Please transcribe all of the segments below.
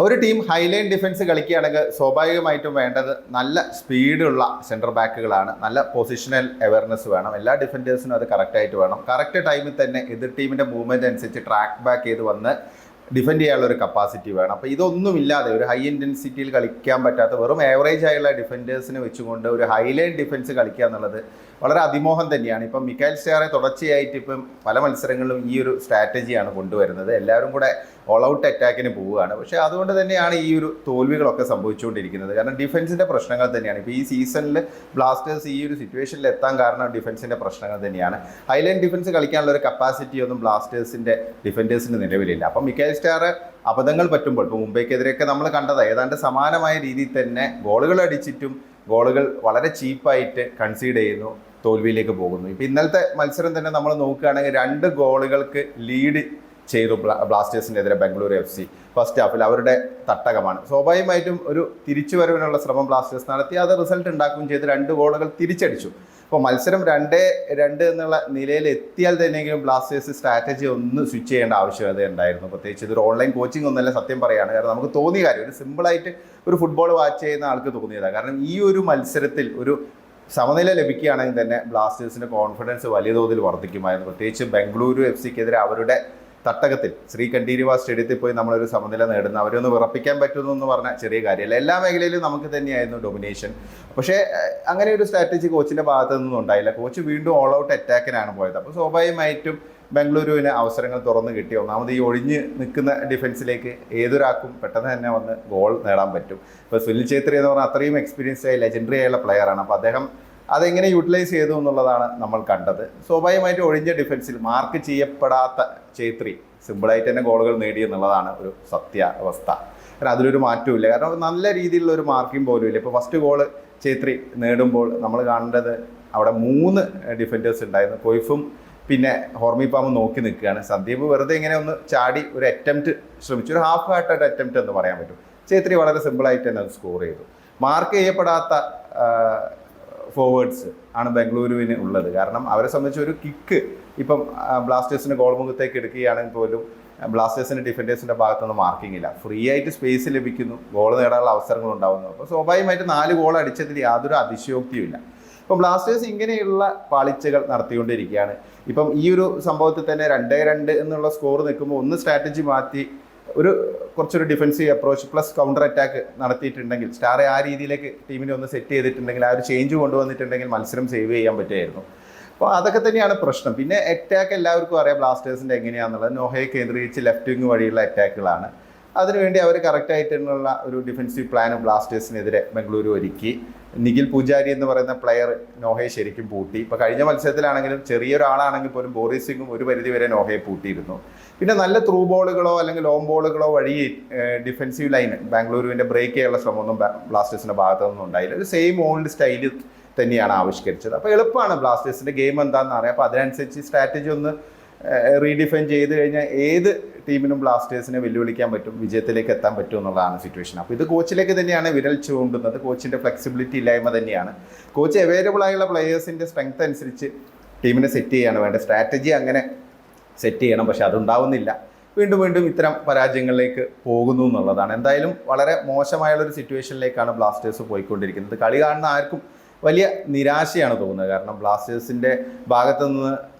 ഒരു team Highline defence കളിക്കുകയാണെങ്കിൽ സ്വാഭാവികമായിട്ടും വേണ്ടത് നല്ല സ്പീഡുള്ള സെൻറ്റർ ബാക്കുകളാണ്. നല്ല പൊസിഷണൽ അവയർനെസ് വേണം. എല്ലാ ഡിഫൻഡേഴ്സിനും അത് കറക്റ്റായിട്ട് വേണം. കറക്റ്റ് ടൈമിൽ തന്നെ എതിർ ടീമിൻ്റെ മൂവ്മെൻറ്റ് അനുസരിച്ച് ട്രാക്ക് ബാക്ക് ചെയ്ത് വന്ന് ഡിഫെൻഡ് ചെയ്യാനുള്ള ഒരു കപ്പാസിറ്റി വേണം. അപ്പോൾ ഇതൊന്നുമില്ലാതെ ഒരു ഹൈ ഇൻറ്റൻസിറ്റിയിൽ കളിക്കാൻ പറ്റാത്ത വെറും ആവറേജ് ആയുള്ള ഡിഫൻഡേഴ്സിനെ വെച്ചുകൊണ്ട് ഒരു ഹൈലൈൻ ഡിഫൻസ് കളിക്കുക എന്നുള്ളത് വളരെ അതിമോഹം തന്നെയാണ്. ഇപ്പം മിക്കായൽ സ്റ്റാറെ തുടർച്ചയായിട്ട് ഇപ്പം പല മത്സരങ്ങളിലും ഈ ഒരു സ്ട്രാറ്റജിയാണ് കൊണ്ടുവരുന്നത്. എല്ലാവരും കൂടെ ഓൾ ഔട്ട് അറ്റാക്കിന് പോവുകയാണ്. പക്ഷേ അതുകൊണ്ട് തന്നെയാണ് ഈ ഒരു തോൽവികളൊക്കെ സംഭവിച്ചുകൊണ്ടിരിക്കുന്നത്. കാരണം ഡിഫൻസിൻ്റെ പ്രശ്നങ്ങൾ തന്നെയാണ്. ഇപ്പോൾ ഈ സീസണിൽ ബ്ലാസ്റ്റേഴ്സ് ഈ ഒരു സിറ്റുവേഷനിൽ എത്താൻ കാരണം ഡിഫൻസിൻ്റെ പ്രശ്നങ്ങൾ തന്നെയാണ്. ഹൈലൈൻ ഡിഫൻസ് കളിക്കാനുള്ള ഒരു കപ്പാസിറ്റി ഒന്നും ബ്ലാസ്റ്റേഴ്സിൻ്റെ ഡിഫൻഡേഴ്സിന് നിലവിലില്ല. അപ്പം മിക്കായൽ സ്റ്റാർ അബദ്ധങ്ങൾ പറ്റുമ്പോൾ ഇപ്പോൾ മുംബൈക്കെതിരെയൊക്കെ നമ്മൾ കണ്ടത് ഏതാണ്ട് സമാനമായ രീതിയിൽ തന്നെ ഗോളുകൾ അടിച്ചിട്ടും ഗോളുകൾ വളരെ ചീപ്പായിട്ട് കൺസീഡ് ചെയ്യുന്നു, തോൽവിയിലേക്ക് പോകുന്നു. ഇപ്പോൾ ഇന്നലത്തെ മത്സരം തന്നെ നമ്മൾ നോക്കുകയാണെങ്കിൽ 2 ഗോളുകൾക്ക് ലീഡ് ചെയ്തു ബ്ലാസ്റ്റേഴ്സിനെതിരെ ബംഗളൂരു FC ഫസ്റ്റ് ഹാഫിൽ. അവരുടെ തട്ടകമാണ്. സ്വാഭാവികമായിട്ടും ഒരു തിരിച്ചുവരവിനുള്ള ശ്രമം ബ്ലാസ്റ്റേഴ്സ് നടത്തി. അത് റിസൾട്ട് ഉണ്ടാക്കുകയും ചെയ്ത് 2 ഗോളുകൾ തിരിച്ചടിച്ചു. അപ്പോൾ മത്സരം 2-2 എന്നുള്ള നിലയിൽ എത്തിയാൽ തന്നെയെങ്കിലും ബ്ലാസ്റ്റേഴ്സ് സ്ട്രാറ്റജി ഒന്ന് സ്വിച്ച് ചെയ്യേണ്ട ആവശ്യകത ഉണ്ടായിരുന്നു. പ്രത്യേകിച്ച് ഇതൊരു ഓൺലൈൻ കോച്ചിങ് ഒന്നല്ല, സത്യം പറയുകയാണ്. കാരണം നമുക്ക് തോന്നിയ കാര്യം ഒരു സിമ്പിളായിട്ട് ഒരു ഫുട്ബോൾ വാച്ച് ചെയ്യുന്ന ആൾക്ക് തോന്നിയതാണ്. കാരണം ഈ ഒരു മത്സരത്തിൽ ഒരു സമനില ലഭിക്കുകയാണെങ്കിൽ തന്നെ ബ്ലാസ്റ്റേഴ്സിൻ്റെ കോൺഫിഡൻസ് വലിയ തോതിൽ വർദ്ധിക്കുമായിരുന്നു. പ്രത്യേകിച്ച് ബംഗളൂരു FCക്കെതിരെ അവരുടെ തട്ടകത്തിൽ ശ്രീ കണ്ടീരിവാസ് സ്റ്റേഡിയത്തിൽ പോയി നമ്മളൊരു സമനില നേടുന്ന അവരൊന്ന് വിറപ്പിക്കാൻ പറ്റുന്നു എന്ന് പറഞ്ഞാൽ ചെറിയ കാര്യമല്ല. എല്ലാ മേഖലയിലും നമുക്ക് തന്നെയായിരുന്നു ഡൊമിനേഷൻ. പക്ഷേ അങ്ങനെ ഒരു സ്ട്രാറ്റജി കോച്ചിൻ്റെ ഭാഗത്തു നിന്നും ഉണ്ടായില്ല. കോച്ച് വീണ്ടും ഓൾ ഔട്ട് അറ്റാക്കിനാണ് പോയത്. അപ്പോൾ സ്വാഭാവികമായിട്ടും ബംഗളൂരുവിന് അവസരങ്ങൾ തുറന്നു കിട്ടി. ഒന്നാമത് ഈ ഒഴിഞ്ഞ് നിൽക്കുന്ന ഡിഫൻസിലേക്ക് ഏതൊരാൾക്കും പെട്ടെന്ന് തന്നെ വന്ന് ഗോൾ നേടാൻ പറ്റും. ഇപ്പോൾ സുനിൽ ഛേത്രി എന്ന് പറഞ്ഞാൽ അത്രയും എക്സ്പീരിയൻസ് ആയി ലെജൻഡറി ആയുള്ള പ്ലെയറാണ്. അപ്പോൾ അദ്ദേഹം അതെങ്ങനെ യൂട്ടിലൈസ് ചെയ്തു എന്നുള്ളതാണ് നമ്മൾ കണ്ടത്. സ്വാഭാവികമായിട്ട് ഒഴിഞ്ഞ ഡിഫൻസിൽ മാർക്ക് ചെയ്യപ്പെടാത്ത ഛേത്രി സിമ്പിളായിട്ട് തന്നെ ഗോളുകൾ നേടി എന്നുള്ളതാണ് ഒരു സത്യാവസ്ഥ. കാരണം അതിലൊരു മാറ്റമില്ല. കാരണം നല്ല രീതിയിലുള്ള ഒരു മാർക്കിംഗ് പോലും ഇല്ല. ഇപ്പോൾ ഫസ്റ്റ് ഗോൾ ഛേത്രി നേടുമ്പോൾ നമ്മൾ കാണേണ്ടത് അവിടെ 3 ഡിഫൻഡേഴ്സ് ഉണ്ടായിരുന്നു. കൊയ്ഫും പിന്നെ ഹോർമിപ്പാമും നോക്കി നിൽക്കുകയാണ്. സന്ദീപ് വെറുതെ ഇങ്ങനെ ഒന്ന് ചാടി ഒരു അറ്റംപ്റ്റ് ശ്രമിച്ചു. ഒരു ഹാഫ് ഹാർട്ടഡ് അറ്റംപ്റ്റ് എന്ന് പറയാൻ പറ്റും. ഛേത്രി വളരെ സിമ്പിളായിട്ട് തന്നെ അത് സ്കോർ ചെയ്തു. മാർക്ക് ചെയ്യപ്പെടാത്ത ഫോർവേഡ്സ് ആണ് ബംഗളൂരുവിന് ഉള്ളത്. കാരണം അവരെ സംബന്ധിച്ച് ഒരു കിക്ക് ഇപ്പം ബ്ലാസ്റ്റേഴ്സിന് ഗോൾ മുഖത്തേക്ക് എടുക്കുകയാണെങ്കിൽ പോലും ബ്ലാസ്റ്റേഴ്സിൻ്റെ ഡിഫൻഡേഴ്സിൻ്റെ ഭാഗത്തുനിന്ന് മാർക്കിംഗ് ഇല്ല. ഫ്രീ ആയിട്ട് സ്പേസ് ലഭിക്കുന്നു, ഗോൾ നേടാനുള്ള അവസരങ്ങൾ ഉണ്ടാകുന്നു. അപ്പോൾ സ്വാഭാവികമായിട്ട് 4 ഗോൾ അടിച്ചതിൽ യാതൊരു അതിശയോക്തിയുമില്ല. ഇപ്പം ബ്ലാസ്റ്റേഴ്സ് ഇങ്ങനെയുള്ള പാളിച്ചകൾ നടത്തിക്കൊണ്ടിരിക്കുകയാണ്. ഇപ്പം ഈ ഒരു സംഭവത്തിൽ തന്നെ 2-2 എന്നുള്ള സ്കോർ നിൽക്കുമ്പോൾ ഒന്ന് സ്ട്രാറ്റജി മാറ്റി കുറച്ചൊരു defensive approach plus counter attack നടത്തിയിട്ടുണ്ടെങ്കിൽ, സ്റ്റാറെ ആ രീതിയിലേക്ക് ടീമിനെ ഒന്ന് സെറ്റ് ചെയ്തിട്ടുണ്ടെങ്കിൽ, ആ ഒരു ചേഞ്ച് കൊണ്ടുവന്നിട്ടുണ്ടെങ്കിൽ മത്സരം സേവ് ചെയ്യാൻ പറ്റുമായിരുന്നു. അപ്പോൾ അതൊക്കെ തന്നെയാണ് പ്രശ്നം. പിന്നെ അറ്റാക്ക് എല്ലാവർക്കും അറിയാം ബ്ലാസ്റ്റേഴ്സിൻ്റെ എങ്ങനെയാണെന്നുള്ളത്. നോഹയെ കേന്ദ്രീകരിച്ച് ലെഫ്റ്റ് വിങ് വഴിയുള്ള അറ്റാക്കുകളാണ്. അതിനുവേണ്ടി അവർ കറക്റ്റായിട്ടുള്ള ഒരു ഡിഫൻസീവ് പ്ലാൻ ബ്ലാസ്റ്റേഴ്സിനെതിരെ ബംഗളൂരു ഒരുക്കി. നിഖിൽ പൂജാരി എന്ന് പറയുന്ന പ്ലെയർ നോഹയെ ശരിക്കും പൂട്ടി. ഇപ്പോൾ കഴിഞ്ഞ മത്സരത്തിലാണെങ്കിലും ചെറിയൊരാളാണെങ്കിൽ പോലും ബോറിസ് സിംഗും ഒരു പരിധി വരെ നോഹയെ പൂട്ടിയിരുന്നു. പിന്നെ നല്ല ത്രൂ ബോളുകളോ അല്ലെങ്കിൽ ലോങ് ബോളുകളോ വഴി ഡിഫൻസീവ് ലൈൻ ബാംഗ്ലൂരുവിൻ്റെ ബ്രേക്ക് ചെയ്യാനുള്ള ശ്രമമൊന്നും ബ്ലാസ്റ്റേഴ്സിൻ്റെ ഭാഗത്തൊന്നും ഉണ്ടായില്ല. ഒരു സെയിം ഓൾഡ് സ്റ്റൈലിൽ തന്നെയാണ് ആവിഷ്കരിച്ചത്. അപ്പോൾ എളുപ്പമാണ് ബ്ലാസ്റ്റേഴ്സിൻ്റെ ഗെയിം എന്താണെന്ന് അറിയാം. അപ്പോൾ അതിനനുസരിച്ച് സ്ട്രാറ്റജി ഒന്ന് റീഡിഫൈൻ ചെയ്ത് കഴിഞ്ഞാൽ ഏത് ടീമിനും ബ്ലാസ്റ്റേഴ്സിനെ വെല്ലുവിളിക്കാൻ പറ്റും, വിജയത്തിലേക്ക് എത്താൻ പറ്റും എന്നുള്ളതാണ് സിറ്റുവേഷൻ. അപ്പോൾ ഇത് കോച്ചിലേക്ക് തന്നെയാണ് വിരൽ ചൂണ്ടുന്നത്. കോച്ചിൻ്റെ ഫ്ലെക്സിബിലിറ്റി ഇല്ലായ്മ തന്നെയാണ്. കോച്ച് അവൈലബിൾ ആയുള്ള പ്ലെയേഴ്സിൻ്റെ സ്ട്രെങ്ത് അനുസരിച്ച് ടീമിനെ സെറ്റ് ചെയ്യാണ് വേണ്ടത്. സ്ട്രാറ്റജി അങ്ങനെ സെറ്റ് ചെയ്യണം, പക്ഷെ അതുണ്ടാവുന്നില്ല. വീണ്ടും ഇത്തരം പരാജയങ്ങളിലേക്ക് പോകുന്നു എന്നുള്ളതാണ്. എന്തായാലും വളരെ മോശമായുള്ളൊരു സിറ്റുവേഷനിലേക്കാണ് ബ്ലാസ്റ്റേഴ്സ് പോയിക്കൊണ്ടിരിക്കുന്നത്. കളി കാണുന്ന ആർക്കും വലിയ നിരാശയാണ് തോന്നുന്നത്. കാരണം ബ്ലാസ്റ്റേഴ്സിൻ്റെ ഭാഗത്തു നിന്ന്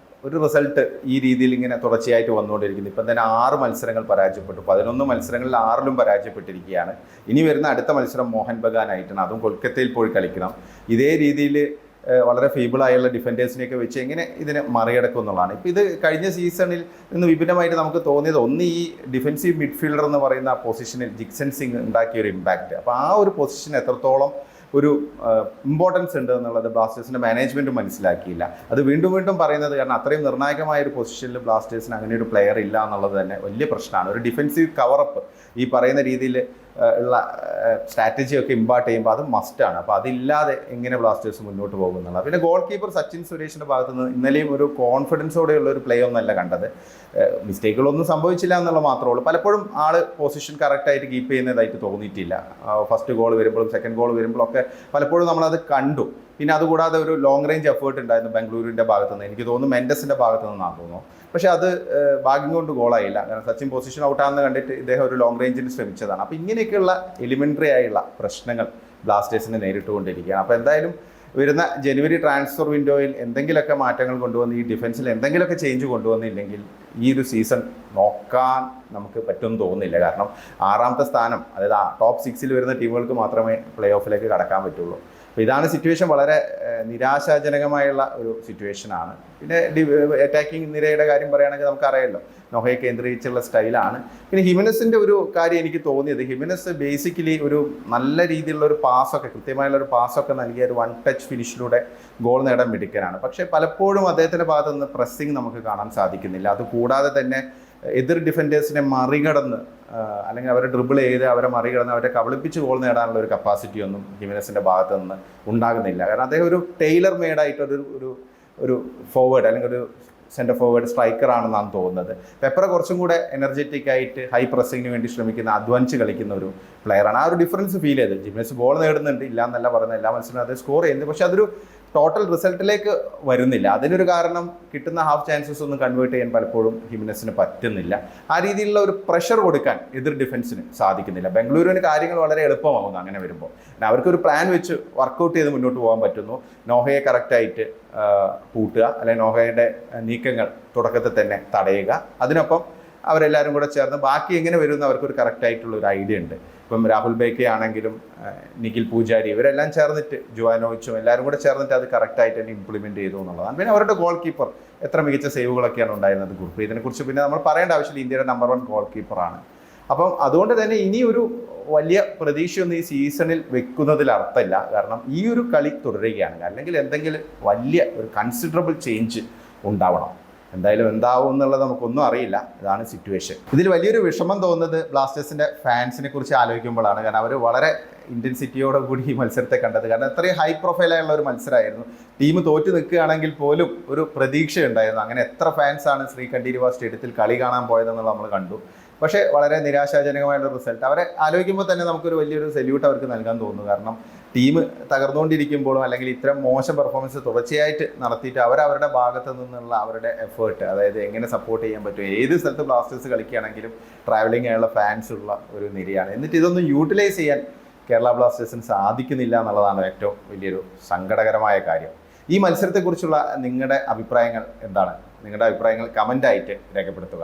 ഒരു റിസൾട്ട് ഈ രീതിയിൽ ഇങ്ങനെ തുടർച്ചയായിട്ട് വന്നുകൊണ്ടിരിക്കുന്നു. ഇപ്പം തന്നെ 6 മത്സരങ്ങൾ പരാജയപ്പെട്ടു. 11 മത്സരങ്ങളിൽ 6ലും പരാജയപ്പെട്ടിരിക്കുകയാണ്. ഇനി വരുന്ന അടുത്ത മത്സരം മോഹൻ ബഗാനായിട്ടാണ്. അതും കൊൽക്കത്തയിൽ പോയി കളിക്കണം. ഇതേ രീതിയിൽ വളരെ ഫീബിളായുള്ള ഡിഫൻഡേഴ്സിനെയൊക്കെ വെച്ച് എങ്ങനെ ഇതിനെ മറികടക്കും എന്നുള്ളതാണ്. ഇപ്പോൾ ഇത് കഴിഞ്ഞ സീസണിൽ നിന്ന് വിഭിന്നമായിട്ട് നമുക്ക് തോന്നിയത് ഒന്ന് ഈ ഡിഫൻസീവ് മിഡ്ഫീൽഡർ എന്ന് പറയുന്ന പൊസിഷനിൽ ജിക്സൺ സിംഗ് ഉണ്ടാക്കിയൊരു ഇമ്പാക്റ്റ്. അപ്പോൾ ആ ഒരു പൊസിഷൻ എത്രത്തോളം ഒരു ഇമ്പോർട്ടൻസ് ഉണ്ട് എന്നുള്ളത് ബ്ലാസ്റ്റേഴ്സിൻ്റെ മാനേജ്മെൻറ്റ് മനസ്സിലാക്കിയില്ല. അത് വീണ്ടും പറയുന്നത് കാരണം അത്രയും നിർണായകമായ ഒരു പൊസിഷനിൽ ബ്ലാസ്റ്റേഴ്സിന് അങ്ങനെ ഒരു പ്ലെയർ ഇല്ല എന്നുള്ളത് തന്നെ വലിയ പ്രശ്നമാണ്. ഒരു ഡിഫൻസീവ് കവറപ്പ് ഈ പറയുന്ന രീതിയിൽ ഉള്ള സ്ട്രാറ്റജിയൊക്കെ ഇമ്പാർട്ട് ചെയ്യുമ്പോൾ അത് മസ്റ്റാണ്. അപ്പോൾ അതില്ലാതെ എങ്ങനെ ബ്ലാസ്റ്റേഴ്സ് മുന്നോട്ട് പോകുന്നുള്ളത്. പിന്നെ ഗോൾ കീപ്പർ സച്ചിൻ സുരേഷിൻ്റെ ഭാഗത്തു നിന്ന് ഇന്നലെയും ഒരു കോൺഫിഡൻസോടെയുള്ള ഒരു പ്ലേ ഒന്നല്ല കണ്ടത്. മിസ്റ്റേക്കുകളൊന്നും സംഭവിച്ചില്ല എന്നുള്ള മാത്രമേ ഉള്ളൂ. പലപ്പോഴും ആൾ പൊസിഷൻ കറക്റ്റായിട്ട് കീപ്പ് ചെയ്യുന്നതായിട്ട് തോന്നിയിട്ടില്ല. ഫസ്റ്റ് ഗോൾ വരുമ്പോഴും സെക്കൻഡ് ഗോൾ വരുമ്പോഴൊക്കെ പലപ്പോഴും നമ്മളത് കണ്ടു. പിന്നെ അതുകൂടാതെ ഒരു ലോങ് റേഞ്ച് എഫേർട്ട് ഉണ്ടായിരുന്നു ബംഗളൂരുവിൻ്റെ ഭാഗത്തു നിന്ന്. എനിക്ക് തോന്നുന്നു മെൻഡസിൻ്റെ ഭാഗത്തു നിന്നാണ് തോന്നുന്നു. പക്ഷേ അത് ഭാഗ്യം കൊണ്ട് ഗോളായില്ല. കാരണം സച്ചിൻ പൊസിഷൻ ഔട്ടാണെന്ന് കണ്ടിട്ട് ഇദ്ദേഹം ഒരു ലോങ് റേഞ്ചിന് ശ്രമിച്ചതാണ്. അപ്പോൾ ഇങ്ങനെയൊക്കെയുള്ള എലിമെൻ്ററി ആയുള്ള പ്രശ്നങ്ങൾ ബ്ലാസ്റ്റേഴ്സിനെ നേരിട്ടുകൊണ്ടിരിക്കുകയാണ്. അപ്പോൾ എന്തായാലും വരുന്ന ജനുവരി ട്രാൻസ്ഫർ വിൻഡോയിൽ എന്തെങ്കിലുമൊക്കെ മാറ്റങ്ങൾ കൊണ്ടുവന്ന് ഈ ഡിഫൻസിൽ എന്തെങ്കിലുമൊക്കെ ചേഞ്ച് കൊണ്ടുവന്നില്ലെങ്കിൽ ഈ ഒരു സീസൺ നോക്കാൻ നമുക്ക് പറ്റുമെന്ന് തോന്നുന്നില്ല. കാരണം 6ാമത്തെ സ്ഥാനം, അതായത് ടോപ്പ് 6ൽ വരുന്ന ടീമുകൾക്ക് മാത്രമേ പ്ലേ ഓഫിലേക്ക് കടക്കാൻ പറ്റുള്ളൂ. അപ്പോൾ ഇതാണ് സിറ്റുവേഷൻ. വളരെ നിരാശാജനകമായുള്ള ഒരു സിറ്റുവേഷനാണ്. പിന്നെ അറ്റാക്കിംഗ് നിരയുടെ കാര്യം പറയുകയാണെങ്കിൽ നമുക്കറിയാമല്ലോ, നോഹയെ കേന്ദ്രീകരിച്ചുള്ള സ്റ്റൈലാണ്. പിന്നെ ഹിമെനസിൻ്റെ ഒരു കാര്യം എനിക്ക് തോന്നിയത്, ഹിമെനസ് ബേസിക്കലി ഒരു നല്ല രീതിയിലുള്ള ഒരു പാസ്സൊക്കെ, കൃത്യമായുള്ള ഒരു പാസ്സൊക്കെ നൽകിയ ഒരു 1 ടച്ച് ഫിനിഷിലൂടെ ഗോൾ നേടാൻ മിടുക്കനാണ്. പക്ഷേ പലപ്പോഴും അദ്ദേഹത്തിൻ്റെ ഭാഗത്ത് നിന്ന് പ്രസ്സിങ് നമുക്ക് കാണാൻ സാധിക്കുന്നില്ല. അതുകൂടാതെ തന്നെ എതിർ ഡിഫൻഡേഴ്സിനെ മറികടന്ന് അല്ലെങ്കിൽ അവരെ ഡ്രിബിൾ ചെയ്ത് അവരെ മറികടന്ന് അവരെ കബളിപ്പിച്ച് ഗോൾ നേടാനുള്ള ഒരു കപ്പാസിറ്റി ഒന്നും ഹിമെനസിൻ്റെ ഭാഗത്ത് നിന്ന് ഉണ്ടാകുന്നില്ല. കാരണം അദ്ദേഹം ഒരു ടൈലർ മെയ്ഡായിട്ടൊരു ഒരു ഫോർവേഡ് അല്ലെങ്കിൽ ഒരു സെൻറ്റർ ഫോർവേഡ് സ്ട്രൈക്കർ ആണെന്നാണ് തോന്നുന്നത്. പെപ്പറ കുറച്ചും കൂടെ എനർജറ്റിക് ആയിട്ട് ഹൈ പ്രസ്സിങ്ങിന് വേണ്ടി ശ്രമിക്കുന്ന, അധ്വാനിച്ച് കളിക്കുന്ന ഒരു പ്ലെയറാണ്. ആ ഒരു ഡിഫറൻസ് ഫീൽ ചെയ്ത് ജിമെനസ് ഗോൾ നേടുന്നുണ്ട്, ഇല്ല എന്നല്ല പറയുന്നത്, എല്ലാ മത്സരവും അത് സ്കോർ ചെയ്യുന്നത്. പക്ഷെ അതൊരു ടോട്ടൽ റിസൾട്ടിലേക്ക് വരുന്നില്ല. അതിനൊരു കാരണം കിട്ടുന്ന ഹാഫ് ചാൻസസ് ഒന്നും കൺവേർട്ട് ചെയ്യാൻ പലപ്പോഴും ഹിമെനസിന് പറ്റുന്നില്ല. ആ രീതിയിലുള്ള ഒരു പ്രഷർ കൊടുക്കാൻ എതിർ ഡിഫൻസിന് സാധിക്കുന്നില്ല. ബംഗളൂരുവിന് കാര്യങ്ങൾ വളരെ എളുപ്പമാകുന്നു അങ്ങനെ വരുമ്പോൾ. അവർക്കൊരു പ്ലാൻ വെച്ച് വർക്കൗട്ട് ചെയ്ത് മുന്നോട്ട് പോകാൻ പറ്റുന്നു. നോഹയെ കറക്റ്റായിട്ട് പൂട്ടുക, അല്ലെങ്കിൽ നോഹയുടെ നീക്കങ്ങൾ തുടക്കത്തിൽ തന്നെ തടയുക. അതിനൊപ്പം അവരെല്ലാവരും കൂടെ ചേർന്ന് ബാക്കി എങ്ങനെ വരുമെന്ന് അവർക്കൊരു കറക്റ്റായിട്ടുള്ള ഒരു ഐഡിയ ഉണ്ട്. ഇപ്പം രാഹുൽ ബേക്കെ ആണെങ്കിലും നിഖിൽ പൂജാരി ഇവരെല്ലാം ചേർന്നിട്ട്, ജുവാനോവിച്ചും എല്ലാവരും കൂടെ ചേർന്നിട്ട് അത് കറക്റ്റായിട്ട് തന്നെ ഇംപ്ലിമെൻറ്റ് ചെയ്തു എന്നുള്ളതാണ്. പിന്നെ അവരുടെ ഗോൾ കീപ്പർ എത്ര മികച്ച സേവുകളൊക്കെയാണ് ഉണ്ടായിരുന്നത് കുറിപ്പ്. ഇതിനെക്കുറിച്ച് പിന്നെ നമ്മൾ പറയേണ്ട ആവശ്യമില്ല, ഇന്ത്യയുടെ നമ്പർ 1 ഗോൾ കീപ്പറാണ്. അപ്പം അതുകൊണ്ട് തന്നെ ഇനി ഒരു വലിയ പ്രതീക്ഷയൊന്നും ഈ സീസണിൽ വെക്കുന്നതിൽ അർത്ഥമില്ല. കാരണം ഈ ഒരു കളി തുടരുകയാണ്, അല്ലെങ്കിൽ എന്തെങ്കിലും വലിയ ഒരു കൺസിഡറബിൾ ചേഞ്ച് ഉണ്ടാവണം. എന്തായാലും എന്താവും എന്നുള്ളത് നമുക്കൊന്നും അറിയില്ല. ഇതാണ് സിറ്റുവേഷൻ. ഇതിൽ വലിയൊരു വിഷമം തോന്നുന്നത് ബ്ലാസ്റ്റേഴ്സിൻ്റെ ഫാൻസിനെ കുറിച്ച് ആലോചിക്കുമ്പോഴാണ്. കാരണം അവർ വളരെ ഇൻറ്റൻസിറ്റിയോടുകൂടി ഈ മത്സരത്തെ കണ്ടത്. കാരണം അത്രയും ഹൈ പ്രൊഫൈലായുള്ള ഒരു മത്സരമായിരുന്നു. ടീം തോറ്റ് നിൽക്കുകയാണെങ്കിൽ പോലും ഒരു പ്രതീക്ഷ ഉണ്ടായിരുന്നു. അങ്ങനെ എത്ര ഫാൻസാണ് ശ്രീകണ്ഠീരവ സ്റ്റേഡിയത്തിൽ കളി കാണാൻ പോയതെന്നുള്ളത് നമ്മൾ കണ്ടു. പക്ഷേ വളരെ നിരാശാജനകമായുള്ള റിസൾട്ട്. അവരെ ആലോചിക്കുമ്പോൾ തന്നെ നമുക്കൊരു വലിയൊരു സല്യൂട്ട് അവർക്ക് നൽകാൻ തോന്നുന്നു. കാരണം ടീം തകർന്നുകൊണ്ടിരിക്കുമ്പോഴും അല്ലെങ്കിൽ ഇത്തരം മോശം പെർഫോമൻസ് തുടർച്ചയായിട്ട് നടത്തിയിട്ട് അവരവരുടെ ഭാഗത്ത് നിന്നുള്ള അവരുടെ എഫേർട്ട്, അതായത് എങ്ങനെ സപ്പോർട്ട് ചെയ്യാൻ പറ്റും, ഏത് സ്ഥലത്ത് ബ്ലാസ്റ്റേഴ്സ് കളിക്കുകയാണെങ്കിലും ട്രാവലിംഗ് ആയുള്ള ഫാൻസ് ഉള്ള ഒരു നിരയാണ്. എന്നിട്ട് ഇതൊന്നും യൂട്ടിലൈസ് ചെയ്യാൻ കേരള ബ്ലാസ്റ്റേഴ്സിന് സാധിക്കുന്നില്ല എന്നുള്ളതാണ് ഏറ്റവും വലിയൊരു സങ്കടകരമായ കാര്യം. ഈ മത്സരത്തെക്കുറിച്ചുള്ള നിങ്ങളുടെ അഭിപ്രായങ്ങൾ എന്താണ്? നിങ്ങളുടെ അഭിപ്രായങ്ങൾ കമൻ്റായിട്ട് രേഖപ്പെടുത്തുക.